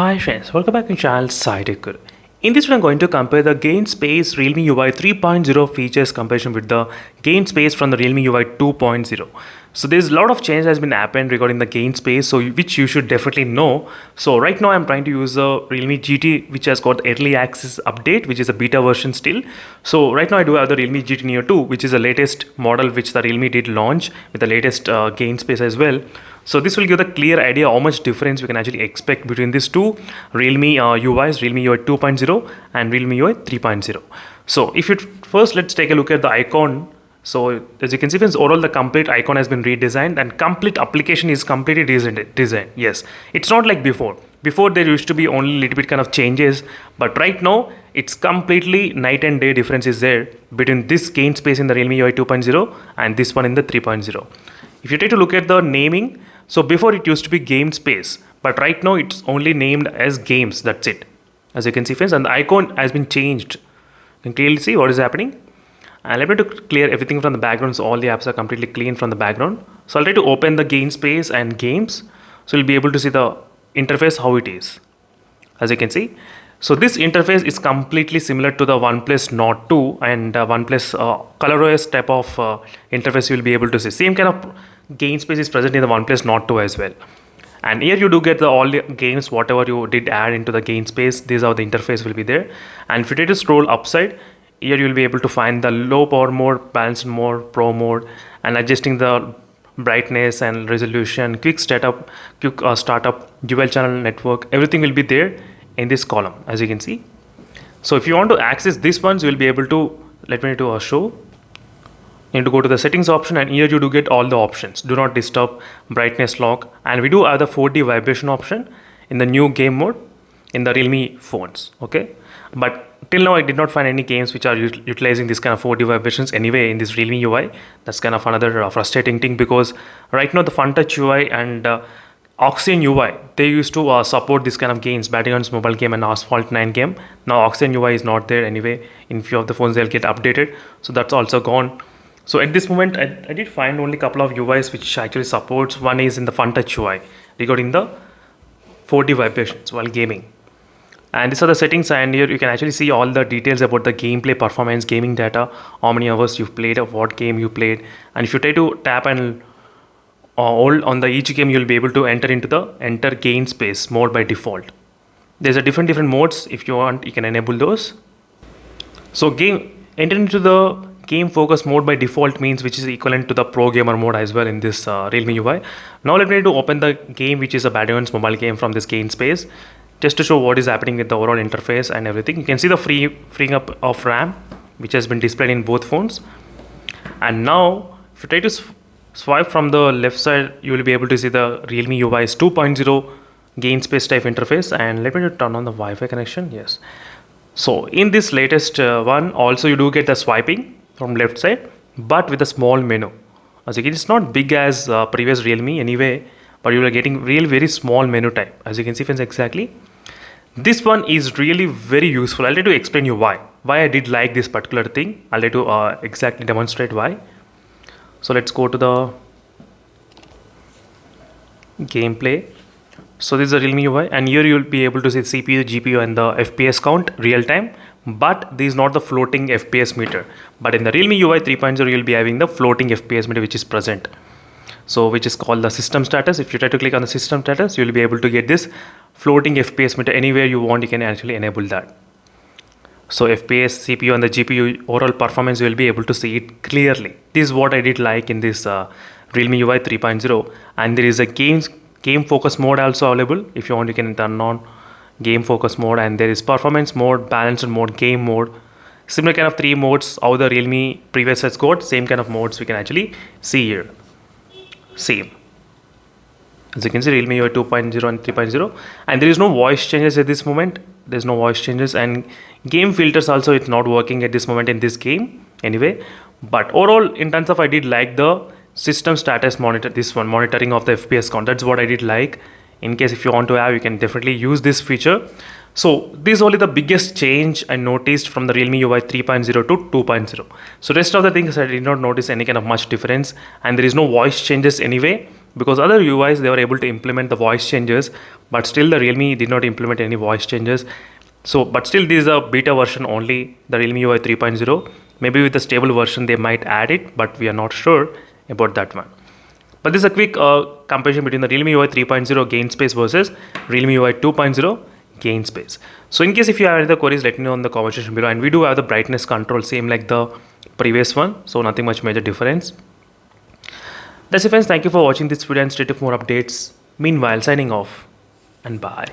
Hi friends, welcome back to channel SciTech. In this video, I'm going to compare the Gain Space Realme UI 3.0 features comparison with the Gain Space from the Realme UI 2.0. So there's a lot of change has been happened regarding the Gain Space, so which you should definitely know. So right now I'm trying to use the Realme GT, which has got early access update, which is a beta version still. So right now I do have the Realme GT Neo 2, which is the latest model which the Realme did launch with the latest Gain Space as well. So this will give the clear idea how much difference we can actually expect between these two Realme UIs, Realme UI 2.0 and Realme UI 3.0. So if you first, let's take a look at the icon. So as you can see, friends, overall the complete icon has been redesigned and complete application is completely designed. Yes, it's not like before. Before there used to be only little bit kind of changes, but right now it's completely night and day difference is there between this Gain Space in the Realme UI 2.0 and this one in the 3.0. If you take a look at the naming, so before it used to be Game Space, but right now it's only named as Games, that's it. As you can see, friends, and the icon has been changed. You can clearly see what is happening. And let me to clear everything from the background, so all the apps are completely clean from the background. So I'll try to open the Gain Space and Games, so you'll be able to see the interface how it is. As you can see, so this interface is completely similar to the OnePlus Nord 2 and OnePlus ColorOS type of interface you will be able to see. Same kind of Gain Space is present in the OnePlus Nord 2 as well. And here you do get all the games, whatever you did add into the Gain Space, this is how the interface will be there. And if you try to scroll upside, here you will be able to find the low power mode, balanced mode, pro mode, and adjusting the brightness and resolution, quick startup, dual channel network, everything will be there in this column, as you can see. So if you want to access these ones, you will be able to, let me to show. You need to go to the settings option, and here you do get all the options. Do not disturb, brightness lock, and we do have the 4D vibration option in the new game mode in the Realme phones. Okay, but till now I did not find any games which are utilizing this kind of 4D vibrations anyway in this Realme UI. That's kind of another frustrating thing, because right now the FunTouch UI and Oxygen UI, they used to support this kind of games, Battlegrounds mobile game and Asphalt 9 game. Now Oxygen UI is not there anyway. In few of the phones they'll get updated, so that's also gone. So at this moment I did find only a couple of UIs which actually supports. One is in the FunTouch UI regarding the 4D vibrations while gaming. And these are the settings, and here you can actually see all the details about the gameplay performance, gaming data, how many hours you've played, of what game you played. And if you try to tap and hold on the each game, you'll be able to enter into the enter Gain Space mode by default. There's a different modes. If you want, you can enable those. So enter into the game focus mode by default means, which is equivalent to the pro gamer mode as well in this Realme UI. Now let me to open the game, which is a Battlegrounds mobile game from this Gain Space, just to show what is happening with the overall interface and everything. You can see the freeing up of RAM, which has been displayed in both phones. And now if you try to swipe from the left side, you will be able to see the Realme UI's 2.0 Gain Space type interface. And let me turn on the Wi-Fi connection. Yes, so in this latest one also you do get the swiping from left side, but with a small menu. As you can see, it's not big as previous Realme anyway, but you are getting very small menu type, as you can see, friends. Exactly, this one is really very useful. I'll try to explain you why I did like this particular thing. I'll try to exactly demonstrate why. So let's go to the gameplay. So this is the Realme UI, and here you will be able to see CPU, GPU and the FPS count real time, but this is not the floating FPS meter. But in the Realme UI 3.0 you'll be having the floating FPS meter, which is present, so which is called the system status. If you try to click on the system status, you'll be able to get this floating FPS meter anywhere you want. You can actually enable that. So FPS, CPU and the GPU overall performance, you will be able to see it clearly. This is what I did like in this Realme UI 3.0. And there is a game focus mode also available. If you want, you can turn on game focus mode, and there is performance mode, balanced mode, game mode. Similar kind of three modes how the Realme previous has got, same kind of modes we can actually see here. Same, as you can see, Realme UI 2.0 and 3.0, and there is no voice changes at this moment. There's no voice changes, and game filters also, it's not working at this moment in this game anyway. But overall, in terms of, I did like the system status monitor, this one, monitoring of the FPS count. That's what I did like. In case if you want to have, you can definitely use this feature. So this is only the biggest change I noticed from the Realme UI 3.0 to 2.0. So rest of the things I did not notice any kind of much difference, and there is no voice changes anyway. because other UIs they were able to implement the voice changes, but still the Realme did not implement any voice changes. So, but still this is a beta version only, the Realme UI 3.0. Maybe with the stable version they might add it, but we are not sure about that one. But this is a quick comparison between the Realme UI 3.0 gain space versus Realme UI 2.0 gain space. So in case if you have any other queries, let me know in the comment section below. And we do have the brightness control same like the previous one, so nothing much major difference. That's it friends, thank you for watching this video and stay tuned for more updates. Meanwhile, signing off and bye.